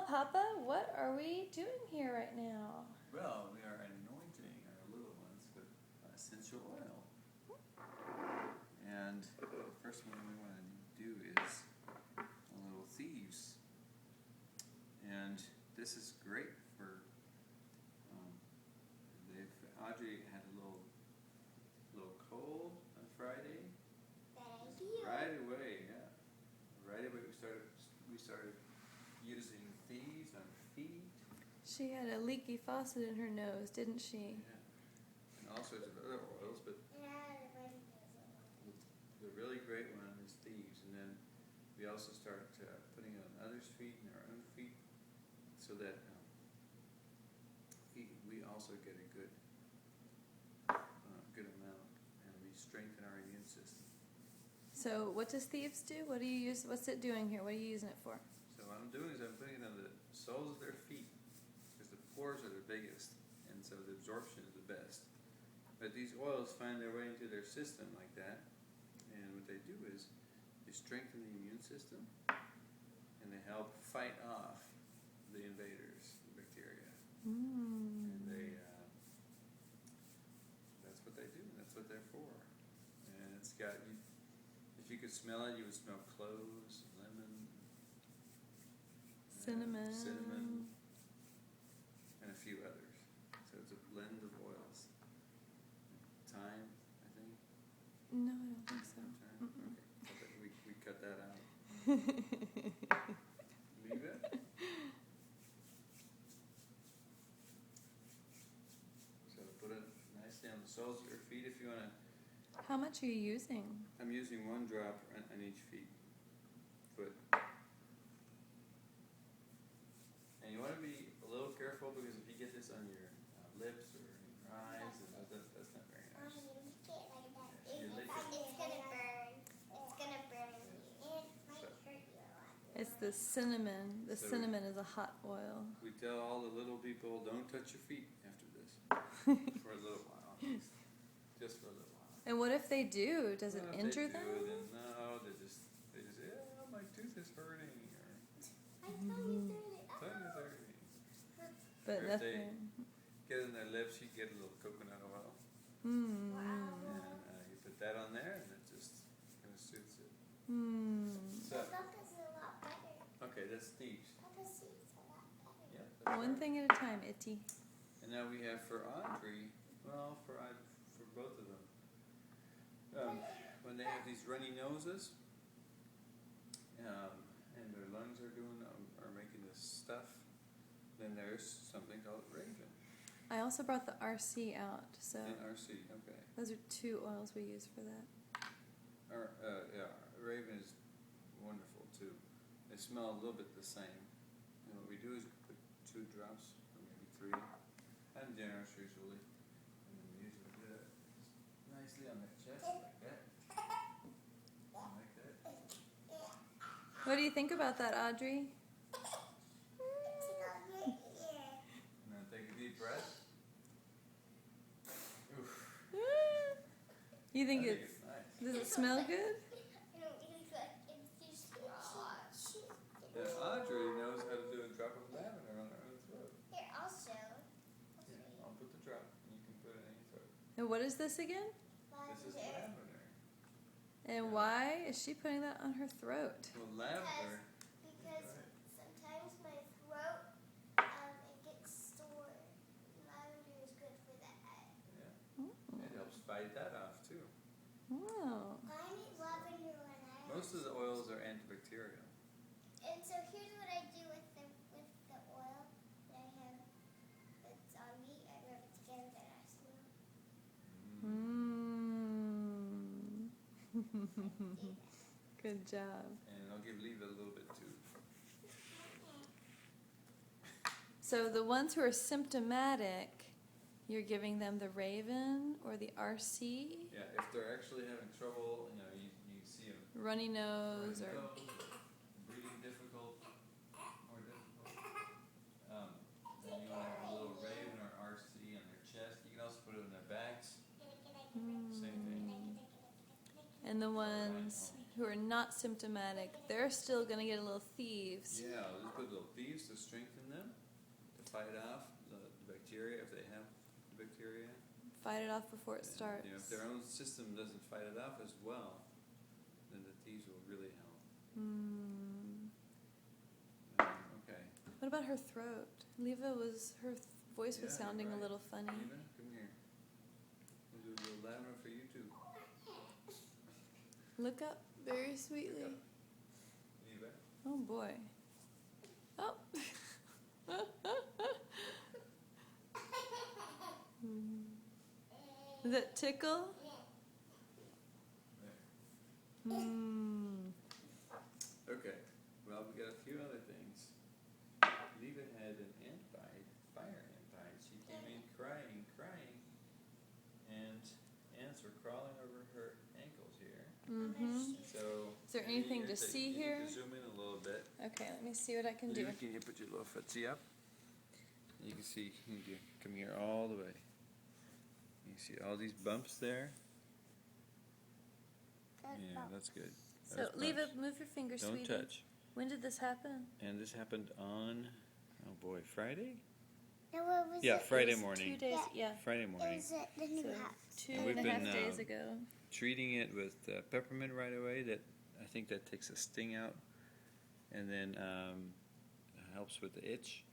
Papa, what are we doing here right now? Well, we are anointing our little ones with essential oil. And the first one we want to do is a little thieves. And this is great for, Audrey had a little cold on Friday. Right away, yeah. Right away we started using thieves on feet. She had a leaky faucet in her nose, didn't she? Yeah. And all sorts of other oils, but the really great one is thieves. And then we also start putting it on others' feet and our own feet, so that we also get a good amount, and we strengthen our immune system. So what does thieves do? What do you use? What's it doing here? What are you using it for? So what I'm doing is I'm putting it on the soles of their feet, because the pores are the biggest, and so the absorption is the best. But these oils find their way into their system like that, and what they do is they strengthen the immune system, and they help fight off the invaders, the bacteria. And that's what they do, and that's what they're for. And it's got, if you could smell it, you would smell cloves, lemon, cinnamon, and a few others. So it's a blend of oils. Thyme, I think. No, I don't think so. Okay. We cut that out. Leave it. So put it nicely on the soles of your feet if you want to. How much are you using? I'm using 1 drop on each foot. And you want to be a little careful, because if you get this on your lips or in your eyes, that's not very nice. It's gonna burn. It's gonna burn you. It might hurt you a lot. It's the cinnamon. The cinnamon is a hot oil. We tell all the little people, don't touch your feet after this. For a little while. Just for a little while. And what if they do? Does it injure them? No, they just yeah, my tooth is hurting, or My tummy tongue is hurting. But Or if they nothing. get in their lips, you get a little coconut oil. Wow. And you put that on there, and it just kind of suits it. So, Papa's a lot better. okay, that's thieves. Papa's seat's a lot better. Yeah, that's One right. thing at a time, Itty. And now we have for Audrey, well, for both of them, when they have these runny noses, and their lungs are making this stuff, then there's something called Raven. I also brought the RC out, so And RC, okay. those are 2 oils we use for that. Yeah, Raven is wonderful too. They smell a little bit the same. And what we do is put 2 drops, or maybe 3. I'm generous usually. And then we usually do it nicely on their chest, like that. Like that. What do you think about that, Audrey? And then take a deep breath. Oof. You think I think it's... it's nice. Does it smell good? And Audrey knows how to do a drop of lavender on her own throat. Here, I'll show. Yeah, I'll put the drop, and you can put it in your throat. And what is this again? This is lavender. And why is she putting that on her throat? Well, lavender. Because sometimes my throat, it gets sore. Lavender is good for that. Yeah. It helps fight that off too. Wow. I need lavender when I Most of the oils are antibacterial. And so here's what I do with the oil that I have that's on me. I rub it together, then I smell. Good job. And I'll leave it a little bit too. So the ones who are symptomatic, you're giving them the Raven or the RC? Yeah, if they're actually having trouble, you see them. Runny nose or... Breathing difficult, more difficult. Then you want to have a little Raven or RC on their chest. You can also put it on their backs. Same thing. And the ones who are not symptomatic, they're still going to get a little thieves. Yeah, I'll just put little thieves to strengthen them, to fight off the bacteria if they have bacteria. Fight it off before it And, starts. you know, if their own system doesn't fight it off as well, then the thieves will really help. Okay. What about her throat? Leva was, her voice was Yeah, sounding right. a little funny. Eva, come here. We'll do a little lavender for you too. Look up very sweetly. Eva. Oh boy. Oh. Does that tickle? Okay. Well, we got a few other things. Leva had an ant bite, fire ant bite. She came in crying, and ants were crawling over her ankles here. So, Is there anything to see you here? need to zoom in a little bit. Okay, let me see what I can do. Leva, can you put your little footsie up? You can see, you can come here all the way. You see all these bumps there? Yeah, that's good. So, That's Leva, bumps. move your finger, Don't sweetie. touch. When did this happen? And this happened on, oh boy, Friday? No, what was Yeah, it? Friday It was morning. 2 days, yeah. Friday It morning. was the new So, house. 2.5 we've days been, ago. Treating it with peppermint right away. That I think that takes the sting out, and then helps with the itch.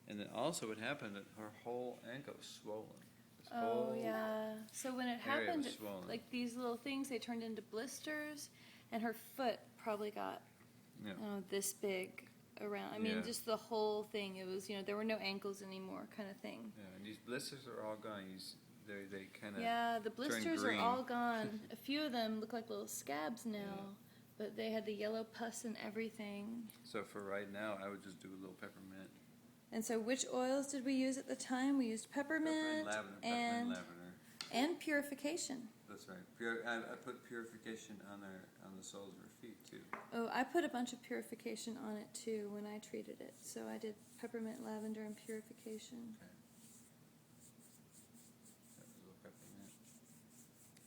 And then also what happened, that her whole ankle was swollen. This Oh, whole yeah. So when it area happened, was swollen. like these little things, they turned into blisters, and her foot probably got Yeah. this big around. I mean, Yeah. just the whole thing. It was, there were no ankles anymore, kind of thing. Yeah, and these blisters are all gone. They kind of Yeah, the blisters are green. all gone. A few of them look like little scabs now, but they had the yellow pus and everything. So for right now, I would just do a little peppermint. And so, which oils did we use at the time? We used peppermint, Peppermint lavender. and purification. That's right. I put purification on the soles of her feet too. Oh, I put a bunch of purification on it too when I treated it. So I did peppermint, lavender, and purification. Okay. That was a little peppermint.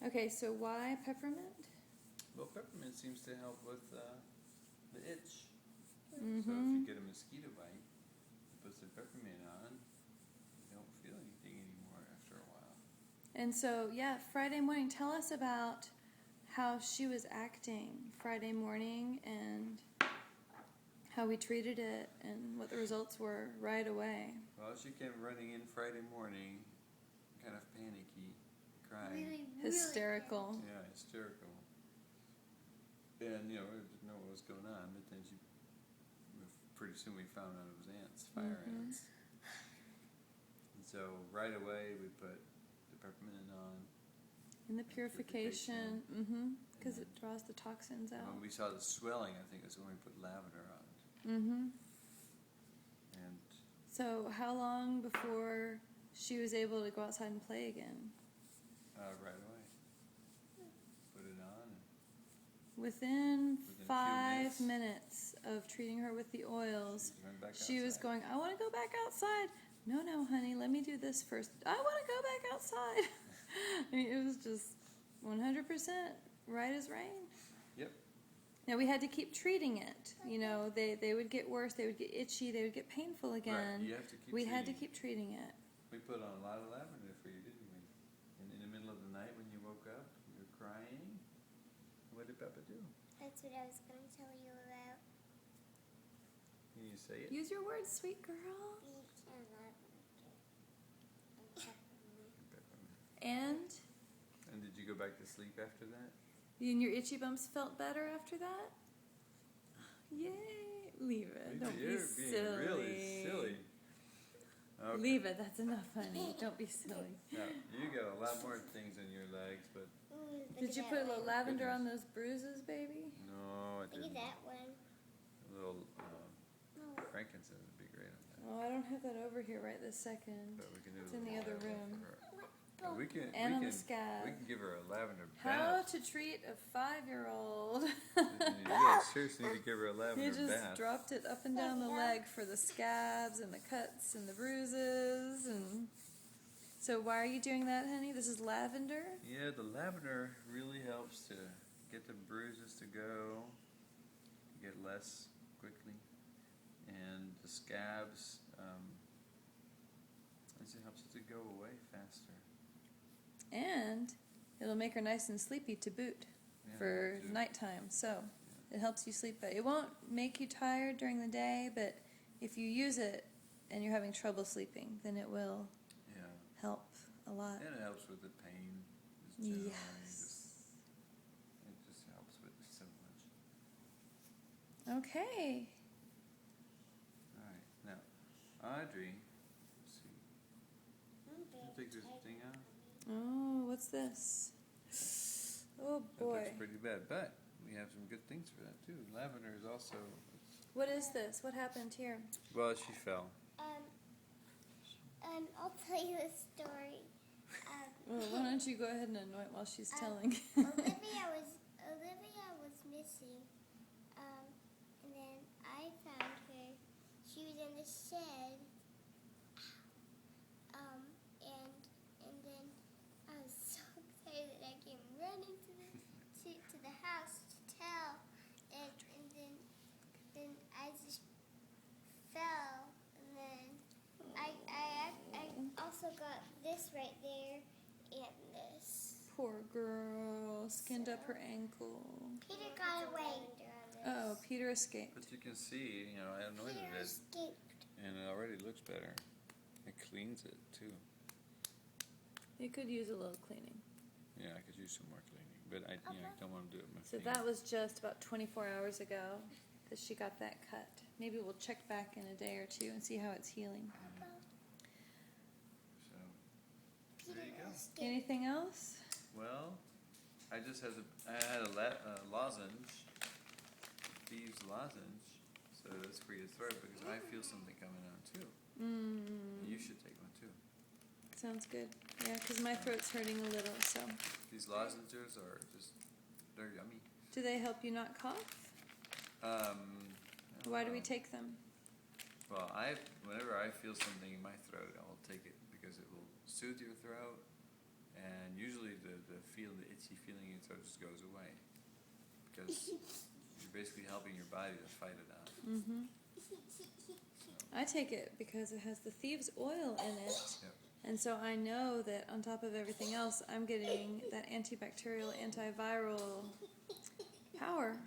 Okay, so why peppermint? Well, peppermint seems to help with the itch. So if Mm-hmm. you get a mosquito bite, you put some peppermint on, you don't feel anything anymore after a while. And so, yeah, Friday morning, tell us about how she was acting Friday morning and how we treated it and what the results were right away. Well, she came running in Friday morning, kind of panicky, crying. Really, Hysterical. Yeah, hysterical. And, we didn't know what was going on, but then pretty soon we found out it was ants, fire ants. And so right away we put the peppermint on. And the purification, because it draws the toxins And out. when we saw the swelling, I think that's when we put lavender on it. And So how long before she was able to go outside and play again? right away, put it on. Within a few 5 minutes. minutes of treating her with the oils, She went back she was outside. going, I want to go back outside. No, honey, let me do this first. I want to go back outside. I mean, it was just 100% right as rain. Yep. Now, we had to keep treating it. They would get worse. They would get itchy. They would get painful Right. again. You have to keep We had to treating. keep treating it. We put on a lot of lavender for you, didn't we? And in the middle of the night when you woke up, you were crying. What did Peppa do? That's what I was going to tell you about. Can you say it? Use your words, sweet girl. Beach and lavender. And peppermint. Peppermint. And And did you go back to sleep after that? your itchy bumps felt better after that? Yay! Leave it. Don't You're be being silly. really silly. Okay. Leave it. That's enough, honey. Don't be silly. Now, you got a lot more things in your legs, but Look Did at you that put a little one. lavender on those bruises, baby? no, I Look at didn't. that one. A little No. frankincense would be great on that. Oh, I don't have that over here right this second. But we can do It's a in the little other lavender room. for her. But we can, And on we the can, scab. we can give her a lavender How bath. to treat a 5-year-old. You really seriously need to give her a You lavender just bath. dropped it up and down the leg for the scabs and the cuts and the bruises. And so why are you doing that, honey? This is lavender? Yeah, the lavender really helps to get the bruises to go, get less quickly, and the scabs, it helps it to go away faster. And it'll make her nice and sleepy to boot Yeah, for too. nighttime. So it helps you sleep better. It won't make you tired during the day, but if you use it and you're having trouble sleeping, then it will Yeah. help a lot. And it helps with the pain. Just generally, Yes. it just helps with it so much. Okay. Alright, now, Audrey, let's see. I think this thing out. Oh, what's this? Oh That boy. looks pretty bad, but we have some good things for that too. Lavender is also. What is this? What happened here? Well, she fell. I'll tell you a story. Well, why don't you go ahead and anoint while she's telling? Olivia was missing, and then I found her. She was in the shed, and then I was so excited that I came running to the house to tell, and then I just fell, and then I also got this right there and this. Poor girl, skinned up her ankle. Peter got away. Oh, Peter escaped. But you can see, I anointed Peter it, escaped. and it already looks better. It cleans it too. It could use a little cleaning. Yeah, I could use some more cleaning, but I don't want to do it with So that was just about 24 hours ago that she got that cut. Maybe we'll check back in a day or two and see how it's healing. So, there you go. Anything else? Well, I had a lozenge, thieves lozenge, so that's for your throat because I feel something coming on too. You should take one too. Sounds good. Yeah, because my throat's hurting a little, so. These lozenges they're yummy. Do they help you not cough? Why do we take them? Well, whenever I feel something in my throat, I will take it because it will soothe your throat, and usually the itchy feeling in your throat just goes away because you're basically helping your body to fight it out. I take it because it has the thieves' oil in it. Yep. And so I know that on top of everything else, I'm getting that antibacterial, antiviral power.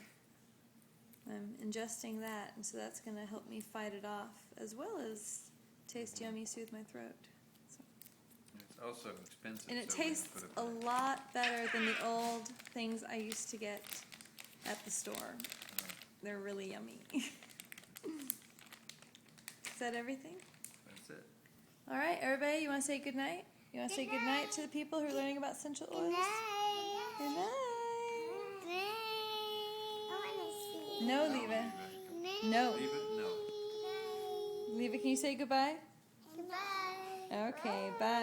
I'm ingesting that, and so that's going to help me fight it off, as well as taste yummy, soothe my throat. So. It's also expensive. And it so we tastes put it a back. lot better than the old things I used to get at the store. They're really yummy. Is that everything? That's it. All right, everybody, you want to say good night? You want to say good night to the people who are learning about essential oils? Good night. No, Leva. No. Leave it? No. Leva, can you say goodbye? Goodbye. Okay, bye.